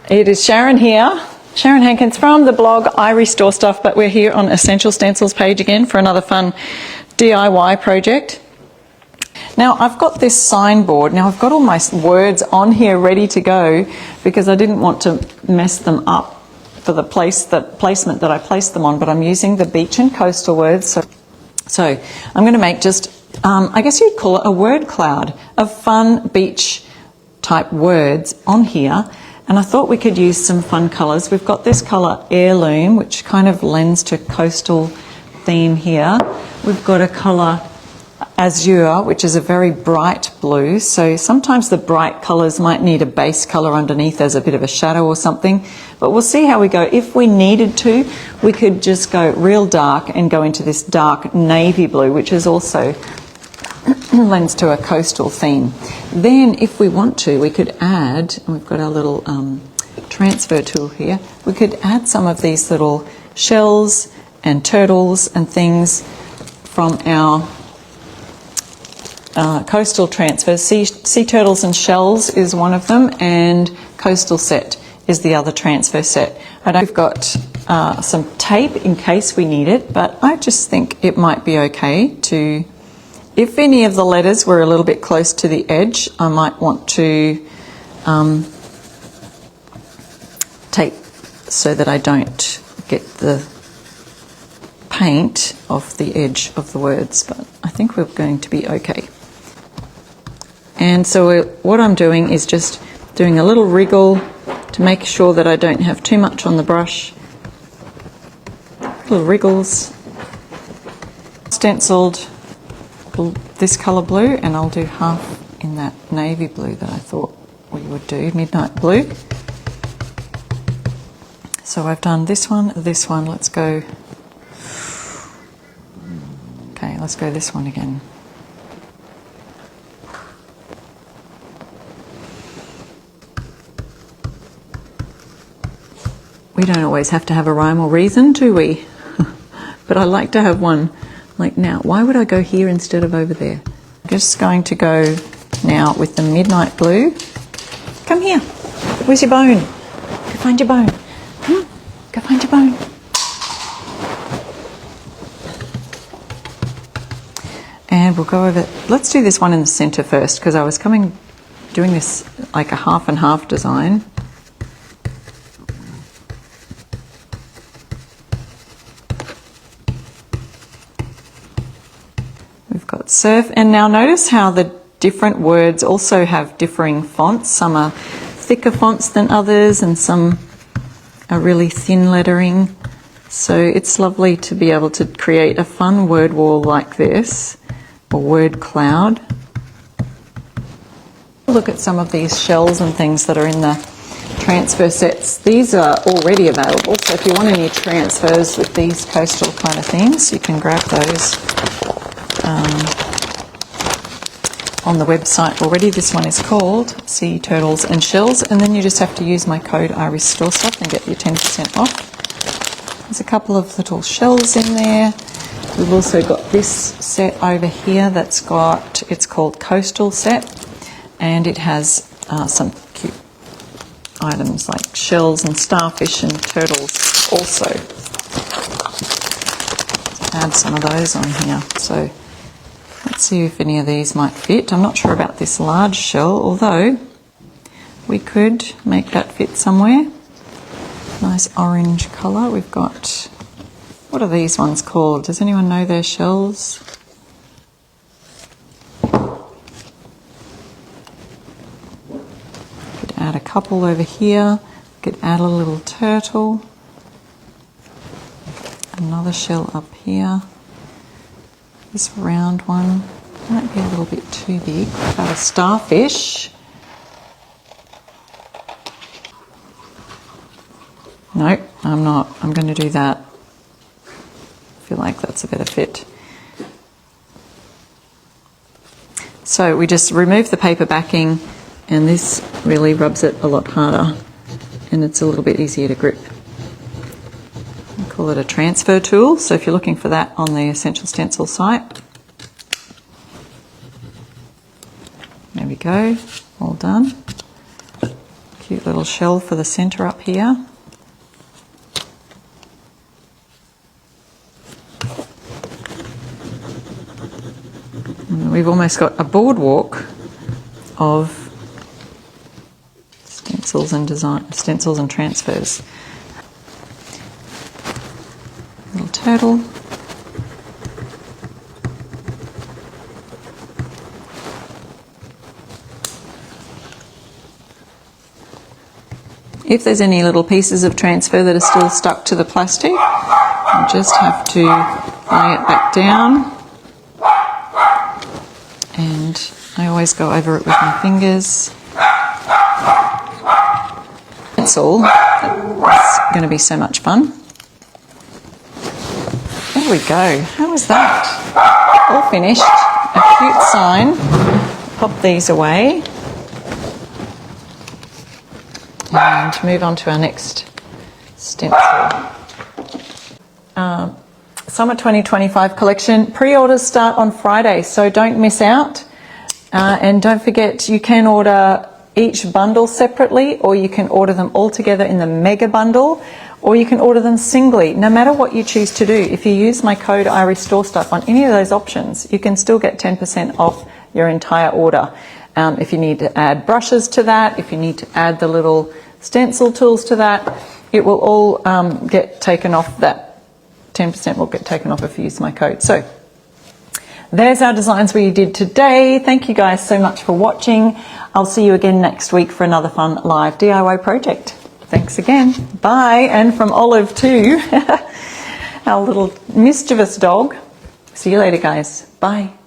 It is Sharon here, Sharon Hankins from the blog I Restore Stuff, but we're here on Essential Stencils page again for another fun DIY project. Now I've got this signboard. Now I've got all my words on here ready to go because I didn't want to mess them up for the placement that I placed them on, but I'm using the beach and coastal words. So I'm going to make just, I guess you'd call it a word cloud of fun beach type words on here. And I thought we could use some fun colours. We've got this colour heirloom, which kind of lends to coastal theme here. We've got a colour azure, which is a very bright blue. So sometimes the bright colours might need a base colour underneath as a bit of a shadow or something. But we'll see how we go. If we needed to, we could just go real dark and go into this dark navy blue, which is also lends to a coastal theme. Then if we want to, we could add, and we've got our little transfer tool here, we could add some of these little shells and turtles and things from our coastal transfers. Sea turtles and shells is one of them, and coastal set is the other transfer set. We've got some tape in case we need it, but I just think it might be okay to, if any of the letters were a little bit close to the edge, I might want to tape so that I don't get the paint off the edge of the words, but I think we're going to be okay. And so what I'm doing is just doing a little wriggle to make sure that I don't have too much on the brush. Little wriggles. Stenciled this colour blue, and I'll do half in that navy blue that I thought we would do, midnight blue. So I've done this one, let's go, okay, let's go this one again. We don't always have to have a rhyme or reason, do we? But I like to have one. Like now, why would I go here instead of over there? I'm just going to go now with the midnight blue. Come here. Where's your bone? Go find your bone. Come on. Go find your bone. And we'll go over, let's do this one in the center first, because I was doing this like a half and half design. Surf, and now notice how the different words also have differing fonts. Some are thicker fonts than others, and some are really thin lettering. So it's lovely to be able to create a fun word wall like this, or word cloud. Look at some of these shells and things that are in the transfer sets. These are already available, so if you want any transfers with these coastal kind of things, you can grab those on the website already. This one is called Sea Turtles and Shells, and then you just have to use my code I Restore Stuff and get your 10% off. There's a couple of little shells in there. We've also got this set over here that's got, it's called Coastal Set, and it has some cute items like shells and starfish and turtles also. Add some of those on here. So let's see if any of these might fit. I'm not sure about this large shell, although we could make that fit somewhere. Nice orange colour. We've got, what are these ones called? Does anyone know their shells? Could add a couple over here. Could add a little turtle. Another shell up here. This round one might be a little bit too big. About a starfish. Nope, I'm not. I'm going to do that. I feel like that's a better fit. So we just remove the paper backing, and this really rubs it a lot harder, and it's a little bit easier to grip. Call it a transfer tool, so if you're looking for that on the Essential Stencil site. There we go, all done. Cute little shell for the centre up here. And we've almost got a boardwalk of stencils and transfers. Little turtle. If there's any little pieces of transfer that are still stuck to the plastic, you just have to lay it back down. And I always go over it with my fingers. Stencil is going to be so much fun. There we go. How was that? All finished. A cute sign. Pop these away. And move on to our next stencil. Summer 2025 collection. Pre-orders start on Friday, so don't miss out. And don't forget, you can order each bundle separately, or you can order them all together in the mega bundle, or you can order them singly. No matter what you choose to do, if you use my code IRESTORESTUFF on any of those options, you can still get 10% off your entire order. If you need to add brushes to that, if you need to add the little stencil tools to that, it will all get taken off. That 10% will get taken off if you use my code. So there's our designs we did today. Thank you guys so much for watching. I'll see you again next week for another fun live DIY project. Thanks again. Bye. And from Olive too, our little mischievous dog. See you later, guys. Bye.